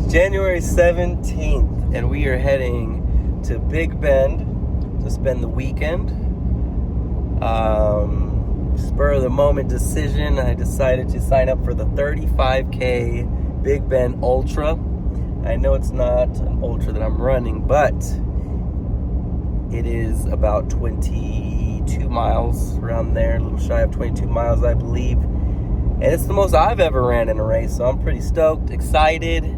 January 17th, and we are heading to Big Bend to spend the weekend. Spur of the moment decision, I decided to sign up for the 35K Big Bend Ultra. I know it's not an ultra that I'm running, but it is about 22 miles around there, a little shy of 22 miles, I believe. And it's the most I've ever ran in a race, so I'm pretty stoked, excited.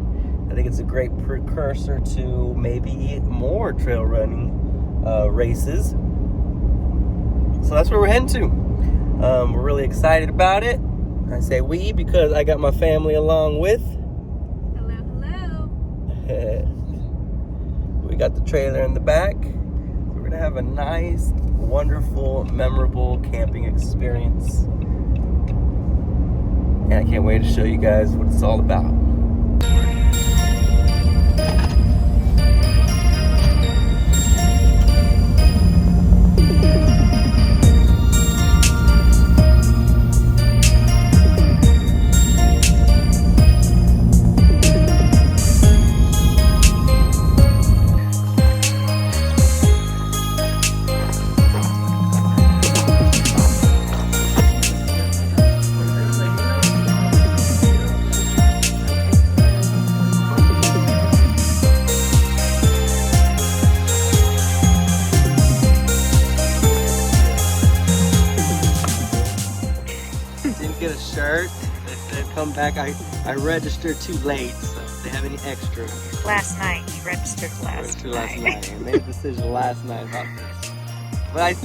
I think it's a great precursor to maybe more trail running races. So that's where we're heading to. We're really excited about it. I say we because I got my family along with. Hello, hello. We got the trailer in the back. We're going to have a nice, wonderful, memorable camping experience. And I can't wait to show you guys what it's all about. Get a shirt. They said come back. I registered too late, so if they have any extra. Last night, you registered last night. I made a decision last night about this. But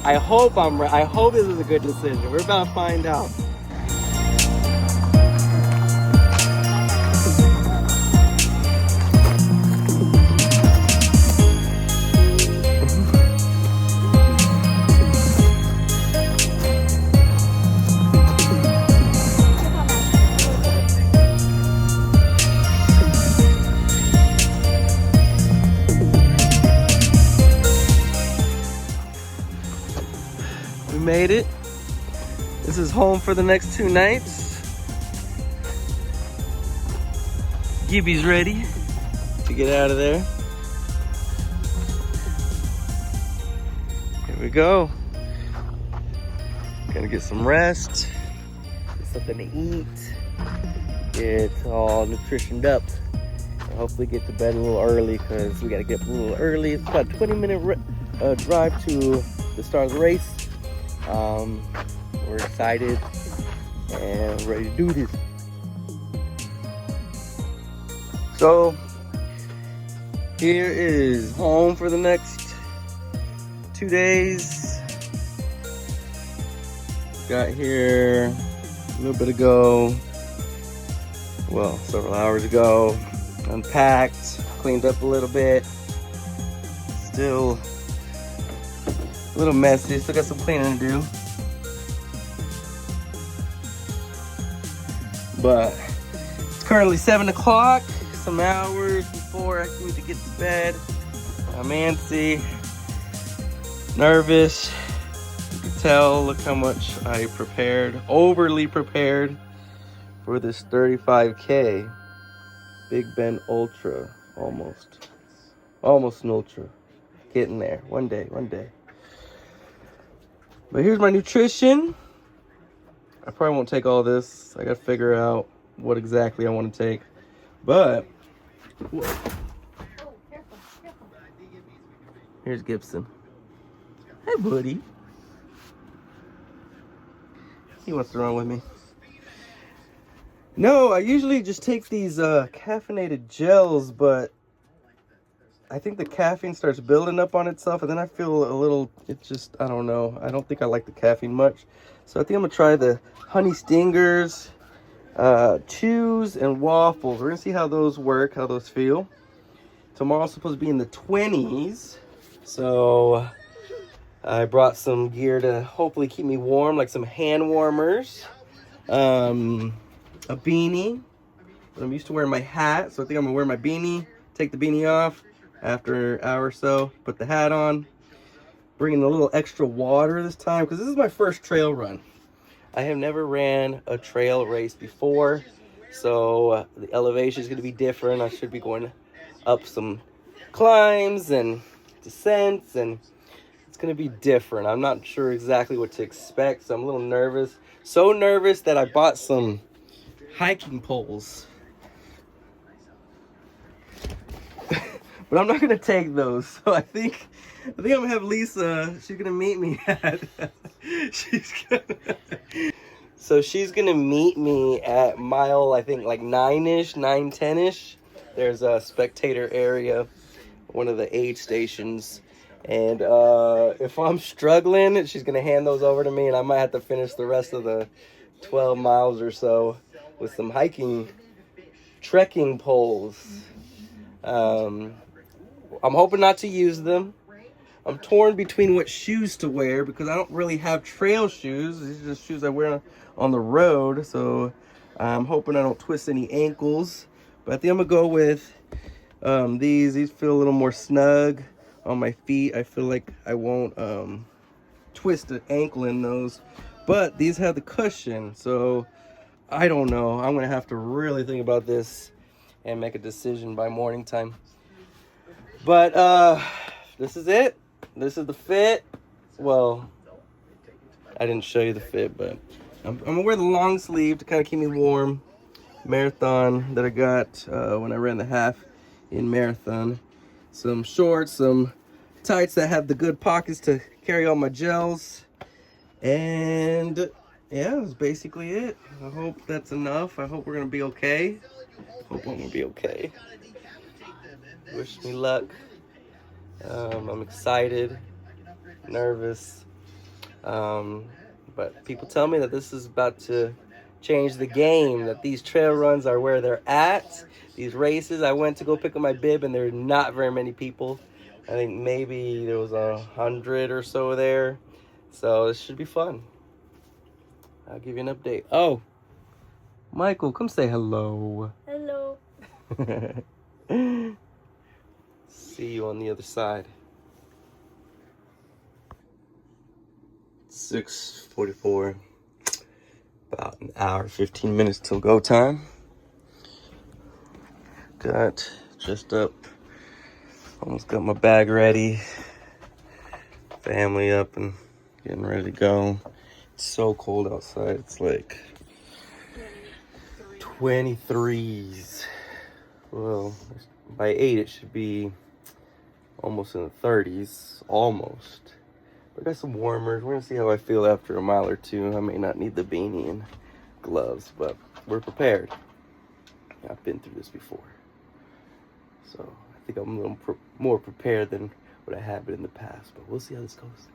I hope I'm right. I hope this is a good decision. We're about to find out. Made it. This is home for the next 2 nights. Gibby's ready to get out of there. Here we go. Gonna get some rest, get something to eat, get all nutritioned up, and hopefully get to bed a little early because we gotta get up a little early. It's about a 20-minute drive to the start of the race. We're excited and ready to do this. So here is home for the next 2 days. Got here a little bit ago, well, several hours ago. Unpacked, cleaned up a little bit. Still a little messy, still got some cleaning to do. But it's currently 7 o'clock, some hours before I need to get to bed. I'm antsy, nervous. You can tell, look how much I prepared, overly prepared for this 35K Big Bend Ultra, almost an ultra. Getting there, one day. But here's my nutrition. I probably won't take all this. I gotta figure out what exactly I want to take. But here's Gibson. Hey, buddy. He wants to run with me. No, I usually just take these caffeinated gels, but I think the caffeine starts building up on itself, and then I feel a little, it's just, I don't know. I don't think I like the caffeine much. So I think I'm going to try the honey stingers, chews, and waffles. We're going to see how those work, how those feel. Tomorrow's supposed to be in the 20s. So I brought some gear to hopefully keep me warm, like some hand warmers, a beanie. But I'm used to wearing my hat, so I think I'm going to wear my beanie, take the beanie off. After an hour or so, put the hat on, bringing a little extra water this time because this is my first trail run. I have never ran a trail race before. So the elevation is going to be different. I should be going up some climbs and descents, and it's going to be different. I'm not sure exactly what to expect, so I'm a little nervous. So nervous that I bought some hiking poles. But I'm not going to take those. So I think I'm going to have Lisa, she's going to meet me at she's going to meet me at mile, I think, like 9-ish, 9, 10-ish. There's a spectator area, one of the aid stations. And if I'm struggling, she's going to hand those over to me, and I might have to finish the rest of the 12 miles or so with some trekking poles. I'm hoping not to use them. I'm torn between what shoes to wear because I don't really have trail shoes. These are just shoes I wear on the road. So I'm hoping I don't twist any ankles. But I think I'm going to go with these. These feel a little more snug on my feet. I feel like I won't twist an ankle in those. But these have the cushion. So I don't know. I'm going to have to really think about this and make a decision by morning time. But this is it. This is the fit. Well, I didn't show you the fit, but I'm gonna wear the long sleeve to kind of keep me warm. Marathon that I got when I ran the half in marathon. Some shorts, some tights that have the good pockets to carry all my gels. And yeah, that's basically it. I hope that's enough. I hope we're gonna be okay. Hope I'm gonna be okay. Wish me luck. I'm excited, nervous, but people tell me that this is about to change the game, that these trail runs are where they're at. These races, I went to go pick up my bib and there are not very many people. I think maybe there was 100 or so there, so it should be fun. I'll give you an update. Oh, Michael, come say hello. Hello. See you on the other side. 6:44. About an hour, 15 minutes till go time. Got dressed up. Almost got my bag ready. Family up and getting ready to go. It's so cold outside. It's like 23s. Well, by 8 it should be almost in the 30s, almost. I got some warmers. We're gonna see how I feel after a mile or two. I may not need the beanie and gloves, but we're prepared. I've been through this before, so I think I'm a little more prepared than what I have been in the past. But we'll see how this goes.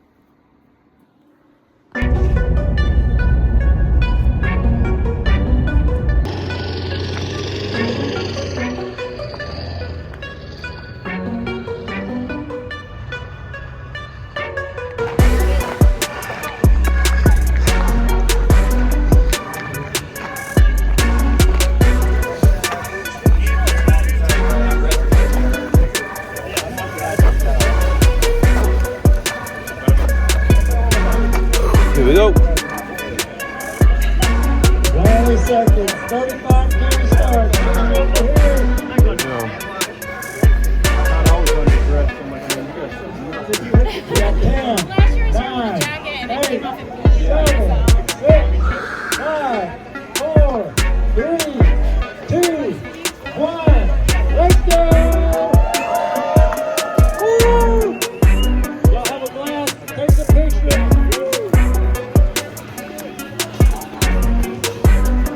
Here we go. 20 seconds, 35 to start. Over here. You got 10, 9, 8, 7, 6, 5, 4, 3, 2, 1. Let's go! Woo! Y'all have a blast. Take a picture.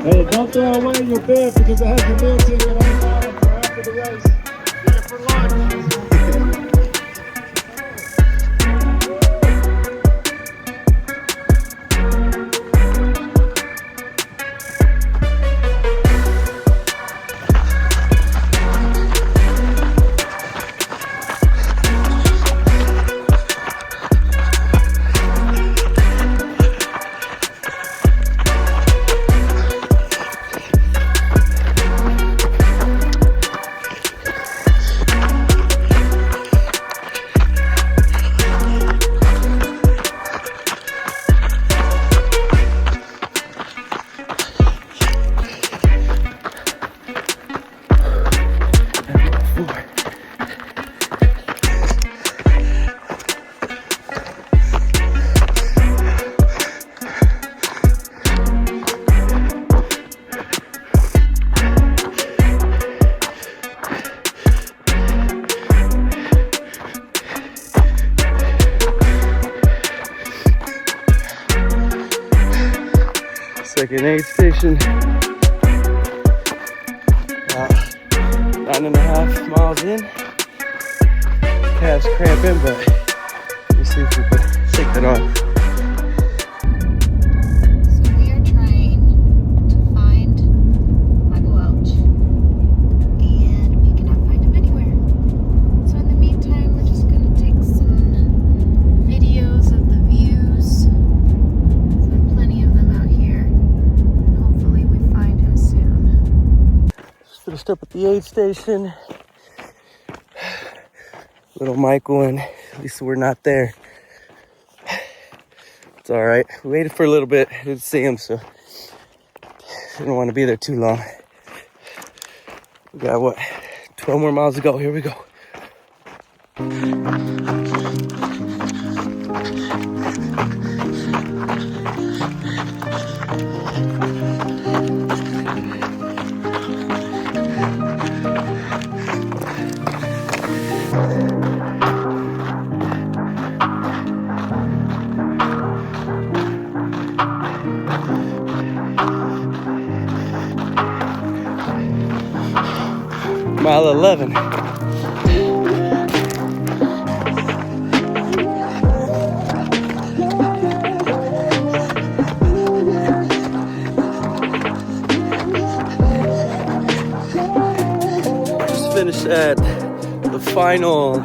Hey, don't throw away your bib because it has a meal ticket on the bottom for after the race. Get it for lunch. station. 9.5 miles in. Calves cramping, but let me see if we can shake that off. So we are trying to find Michael Welch, and we cannot find him anywhere. So in the meantime, we're just gonna take some videos of the views. There are plenty of them out here. Hopefully we find him soon. Just finished up at the aid station. Little Michael, and at least we're not there. It's all right. We waited for a little bit. Didn't see him, so didn't want to be there too long. We got what? 12 more miles to go. Here we go. Mile 11. Just finished at the final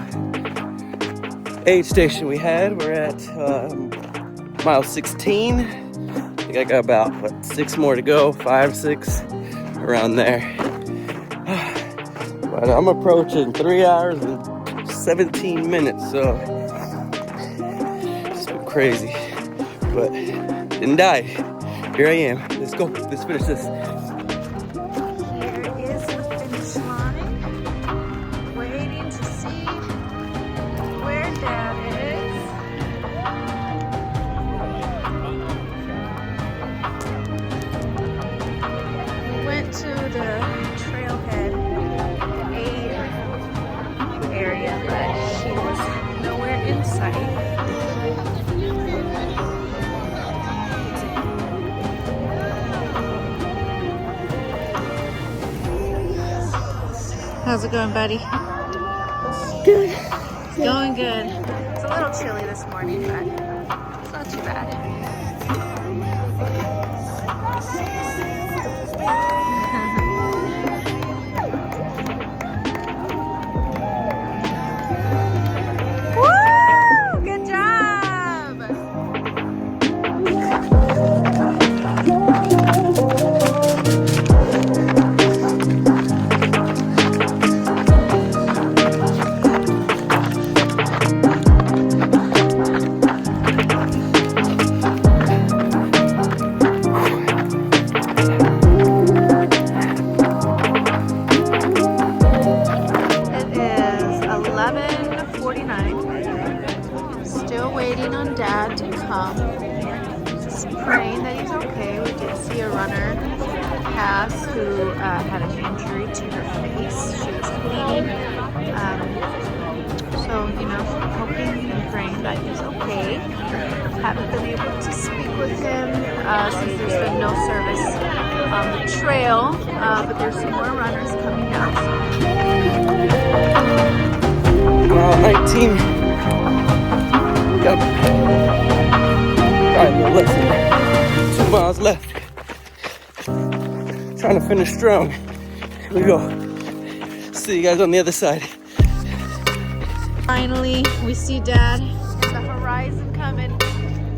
aid station we had. We're at mile 16. I think I got about, what, 6 more to go, 5, 6, around there. But I'm approaching 3 hours and 17 minutes, so it's been crazy. But didn't die. Here I am. Let's go. Let's finish this. Here is the finish line. Waiting to see where Dad is. We went to the trailhead area, but she was nowhere in sight. How's it going, buddy? Good. It's going good. It's a little chilly this morning, but it's not too bad. Woo! Good job! It is 11:49. Still waiting on Dad to come. Just praying that he's okay. We did see a runner pass who had an injury to her face. She was bleeding. So, hoping and praying that he's okay. Haven't been able to speak with him since there's been no service on the trail, but there's some more runners coming down. Mile 19. Got probably a little less than 2 miles left. Trying to finish strong. Here we go. See you guys on the other side. Finally, we see Dad in the horizon coming.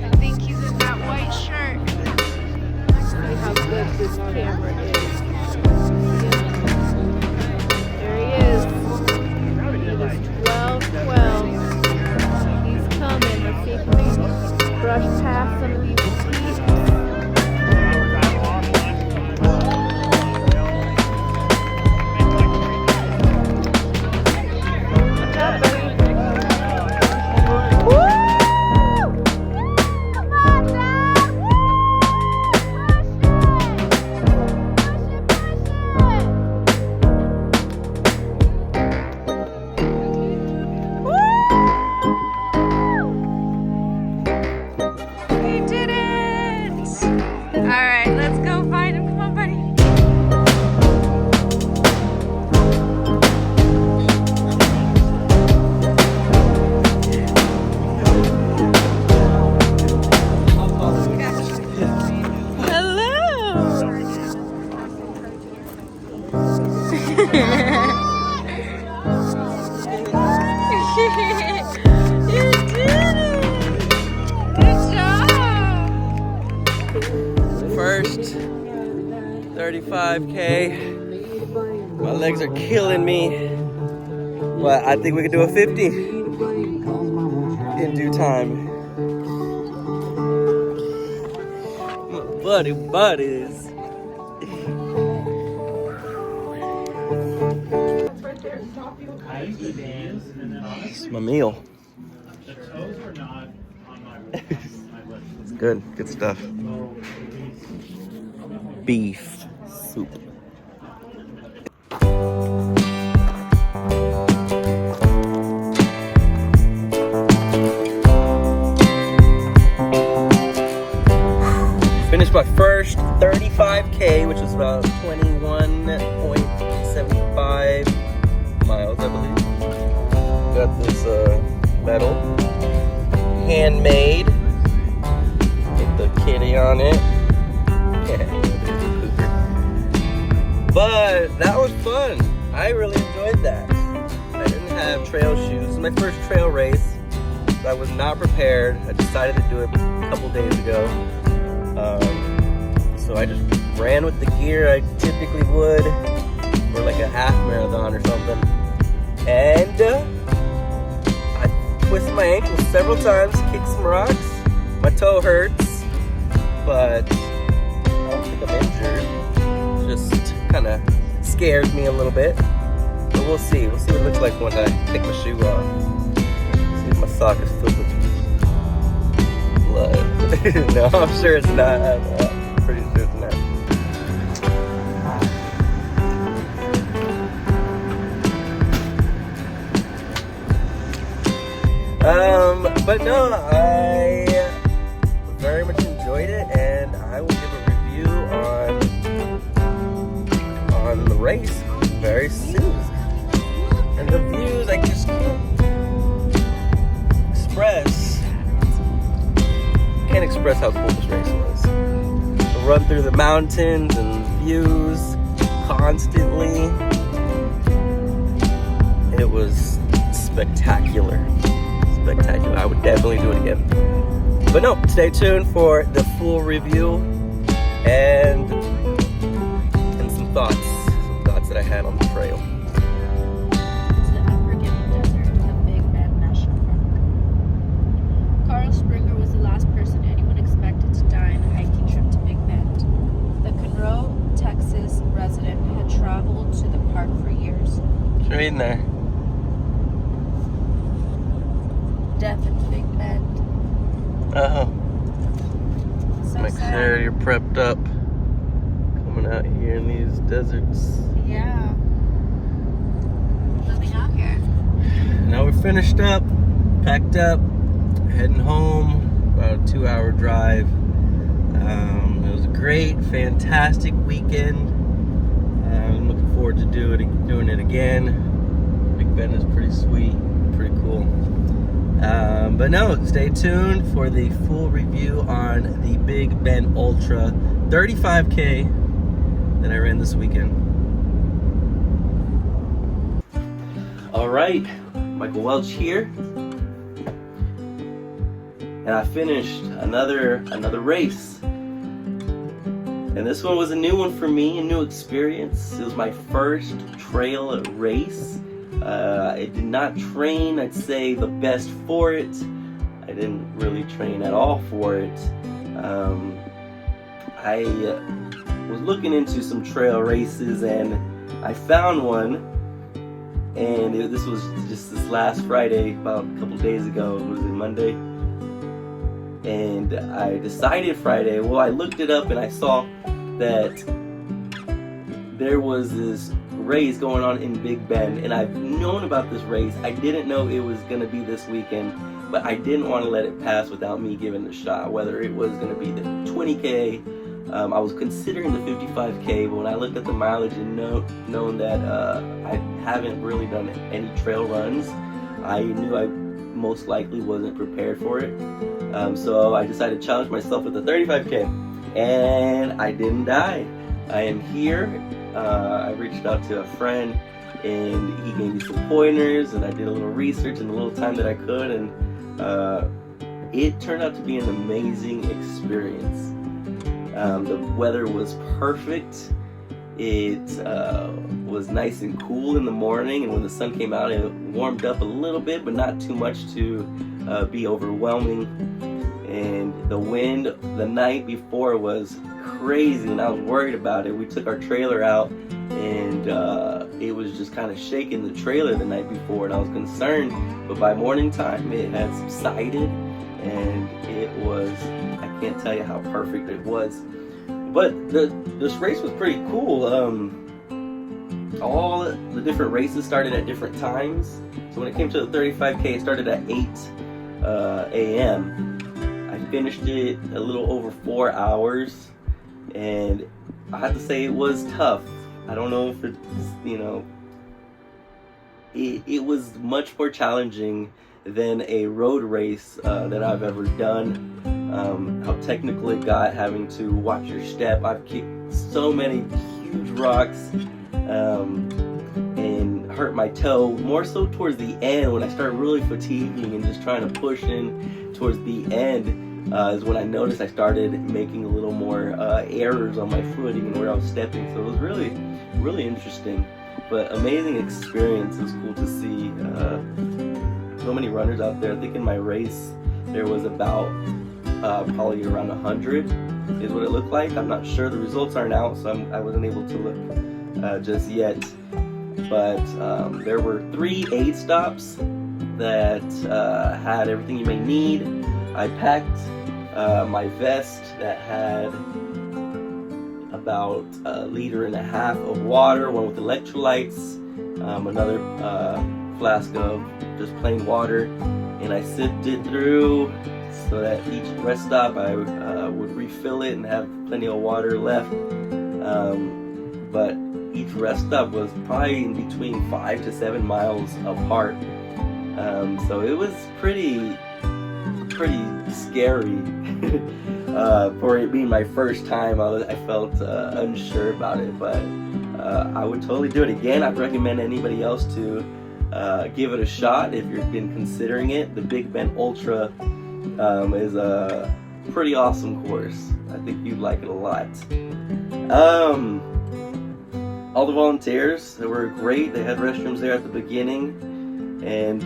I think he's in that white shirt. See how good this camera is. There he is. It is 12:12. He's coming. Let's see if we can brush past some of these feet. What's up, buddy? Woo! Come on, Dad! Woo! Push it! First 35K. My legs are killing me, but I think we can do a 50 in due time. Buddies. It's my meal. It's good stuff. Beef soup. Finished my first 35K, which was about 21.75 miles, I believe. Got this medal, handmade, with the kitty on it. But that was fun. I really enjoyed that. I didn't have trail shoes. It was my first trail race. So I was not prepared. I decided to do it a couple days ago. So I just ran with the gear I typically would for like a half marathon or something. And I twisted my ankle several times, kicked some rocks. My toe hurts, but I don't think I'm injured. Just kind of scares me a little bit. But we'll see. We'll see what it looks like when I take my shoe off. See if my sock is filled with blood. No, I'm sure it's not. I'm pretty sure it's not. But no, I very much enjoyed it, and I will give a review on the race very soon. And the views, I just can't express how cool this race was. To run through the mountains and views constantly, it was spectacular. I would definitely do it again. But no, stay tuned for the full review and some thoughts that I had on the trail. It's the unforgettable desert of Big Bend National Park. Carl Springer was the last person anyone expected to die in a hiking trip to Big Bend. The Conroe, Texas resident had traveled to the park for years. It's right in there. Death in Big Bend. Uh-huh. So Make sad. sure you're prepped up coming out here in these deserts. Yeah. Living out here. Now we're finished up, packed up, heading home. About a 2-hour drive. It was a great, fantastic weekend. I'm looking forward to doing it again. Big Bend is pretty sweet, pretty cool. But no, stay tuned for the full review on the Big Bend Ultra 35K that I ran this weekend. All right, Michael Welch here, and I finished another race. And this one was a new one for me, a new experience. It was my first trail race. I did not train, I'd say, the best for it. I didn't really train at all for it. I was looking into some trail races, and I found one. And this was just this last Friday, about a couple days ago. Was it Monday? And I decided Friday. Well, I looked it up and I saw that there was this race going on in Big Bend, and I've known about this race. I didn't know it was going to be this weekend, but I didn't want to let it pass without me giving it a shot, whether it was going to be the 20K. I was considering the 55K, but when I looked at the mileage and known that I haven't really done any trail runs, I knew I most likely wasn't prepared for it. So I decided to challenge myself with the 35K, and I didn't die. I am here. I reached out to a friend and he gave me some pointers, and I did a little research in the little time that I could, and it turned out to be an amazing experience. The weather was perfect. It was nice and cool in the morning, and when the sun came out it warmed up a little bit, but not too much to be overwhelming. And the wind the night before was crazy, and I was worried about it. We took our trailer out, and it was just kind of shaking the trailer the night before, and I was concerned. But by morning time it had subsided, and it was, I can't tell you how perfect it was. But this race was pretty cool. All the different races started at different times. So when it came to the 35K, it started at 8 a.m. I finished it a little over 4 hours, and I have to say it was tough. I don't know if it's, it was much more challenging than a road race that I've ever done. How technical it got, having to watch your step. I've kicked so many huge rocks and hurt my toe, more so towards the end when I started really fatiguing and just trying to push in towards the end. Is when I noticed I started making a little more errors on my footing and where I was stepping. So it was really, really interesting, but amazing experience. It was cool to see so many runners out there. I think in my race there was about probably around 100 is what it looked like. I'm not sure, the results aren't out, so I wasn't able to look just yet. But there were 3 aid stops that had everything you may need. I packed my vest that had about 1.5 liters of water, one with electrolytes, another flask of just plain water, and I sifted through so that each rest stop I would refill it and have plenty of water left. But each rest stop was probably in between 5 to 7 miles apart. So it was pretty scary for it being my first time. I felt unsure about it, but I would totally do it again. I'd recommend anybody else to give it a shot if you've been considering it. The Big Bend Ultra is a pretty awesome course. I think you'd like it a lot. All the volunteers, they were great. They had restrooms there at the beginning, and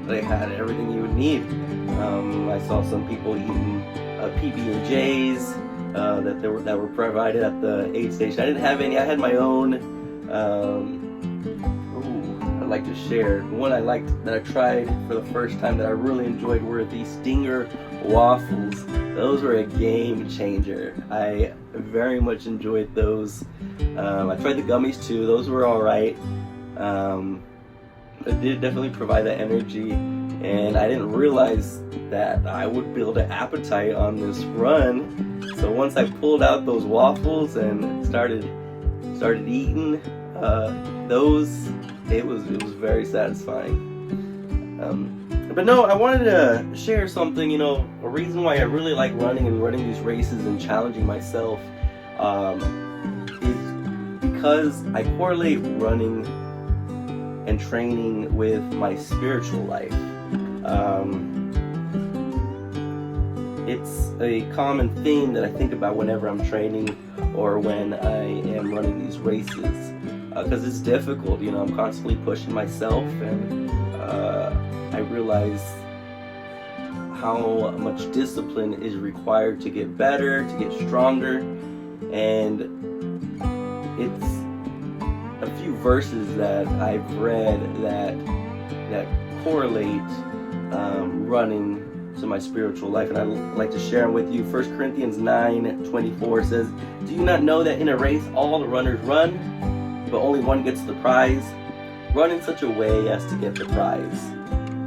they had everything you would need. I saw some people eating PB&Js that were provided at the aid station. I didn't have any. I had my own. I'd like to share. The one I liked that I tried for the first time that I really enjoyed were the Stinger waffles. Those were a game changer. I very much enjoyed those. I tried the gummies too. Those were all right. It did definitely provide that energy, and I didn't realize that I would build an appetite on this run. So once I pulled out those waffles and started eating those, it was very satisfying. But no, I wanted to share something. A reason why I really like running and running these races and challenging myself is because I correlate running and training with my spiritual life. It's a common theme that I think about whenever I'm training or when I am running these races, because it's difficult. I'm constantly pushing myself, and I realize how much discipline is required to get better, to get stronger, and it's a few verses that I've read that correlate running to my spiritual life, and I'd like to share them with you. 1 Corinthians 9:24 says, "Do you not know that in a race all the runners run, but only one gets the prize? Run in such a way as to get the prize.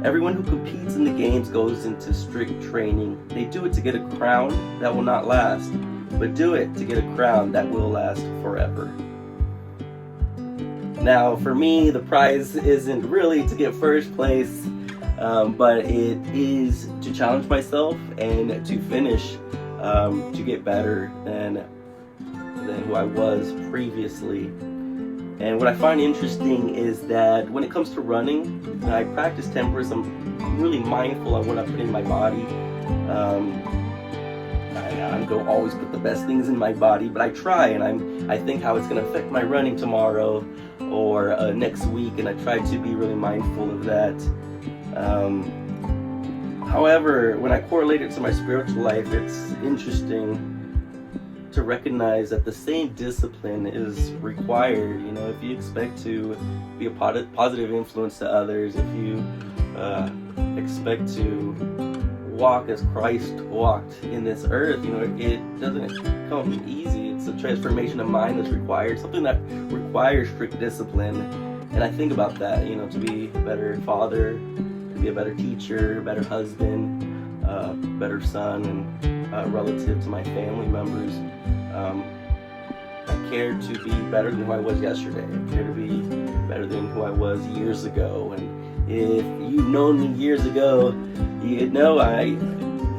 Everyone who competes in the games goes into strict training. They do it to get a crown that will not last, but do it to get a crown that will last forever." Now, for me, the prize isn't really to get first place. but it is to challenge myself and to finish, to get better than who I was previously. And what I find interesting is that when it comes to running, I practice temperance. I'm really mindful of what I put in my body. I don't always put the best things in my body, but I try, and I think how it's going to affect my running tomorrow or next week, and I try to be really mindful of that. However, when I correlate it to my spiritual life, it's interesting to recognize that the same discipline is required. You know, if you expect to be a positive influence to others, if you expect to walk as Christ walked in this earth, you know, it doesn't come easy. It's a transformation of mind that's required, something that requires strict discipline. And I think about that, you know, to be a better father, to be a better teacher, a better husband, better son, and relative to my family members. I care to be better than who I was yesterday. I care to be better than who I was years ago. And if you've known me years ago, you know I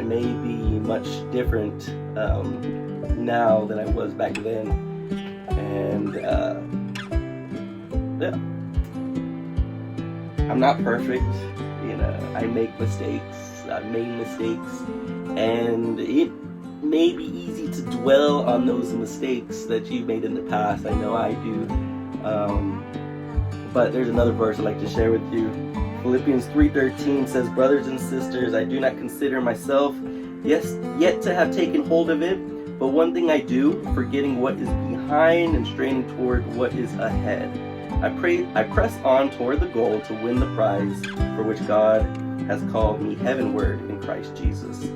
may be much different now than I was back then. And yeah, I'm not perfect. You know, I make mistakes. I've made mistakes, and it may be easy to dwell on those mistakes that you've made in the past. I know I do. But there's another verse I'd like to share with you. Philippians 3:13 says, "Brothers and sisters, I do not consider myself yet to have taken hold of it, but one thing I do, forgetting what is behind and straining toward what is ahead. I press on toward the goal to win the prize for which God has called me heavenward in Christ Jesus."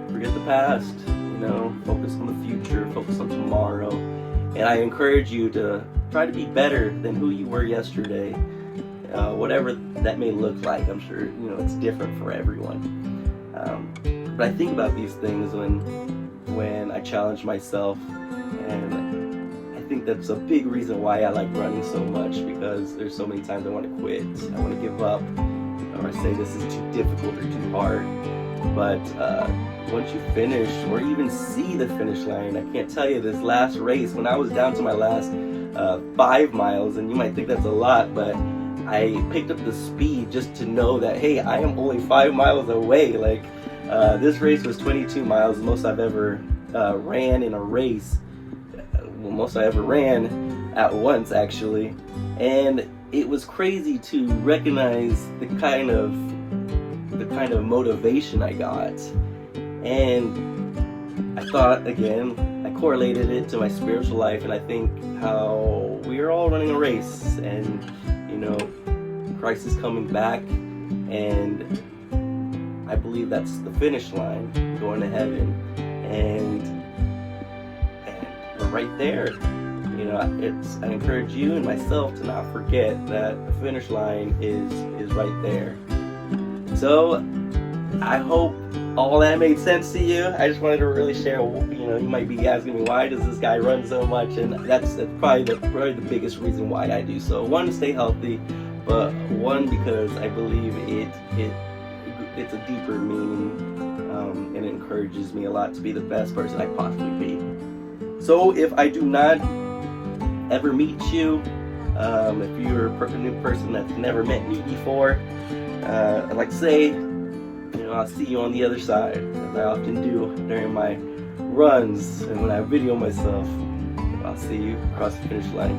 Forget the past, you know, focus on the future, focus on tomorrow. And I encourage you to try to be better than who you were yesterday, whatever that may look like. I'm sure, you know, it's different for everyone. But I think about these things when I challenge myself, and I think that's a big reason why I like running so much, because there's so many times I want to quit, I want to give up, or I say this is too difficult or too hard. But once you finish, or even see the finish line, I can't tell you, this last race, when I was down to my last 5 miles, and you might think that's a lot, but I picked up the speed just to know that, hey, I am only 5 miles away. Like, this race was 22 miles, the most I've ever ran in a race. Well, most I ever ran at once, actually. And it was crazy to recognize the kind of motivation I got. And I thought, again, I correlated it to my spiritual life, and I think how we are all running a race, and you know, Christ is coming back, and I believe that's the finish line, going to heaven, and we're right there. You know, I encourage you and myself to not forget that the finish line is right there. So I hope all that made sense to you. I just wanted to really share. You know, you might be asking me, why does this guy run so much? And that's probably the biggest reason why I do so. One, to stay healthy, but one, because I believe it's a deeper meaning, and it encourages me a lot to be the best person I can possibly be. So if I do not ever meet you, if you're a new person that's never met me before, I'd like to say, you know, I'll see you on the other side, as I often do during my runs, and when I video myself, I'll see you across the finish line.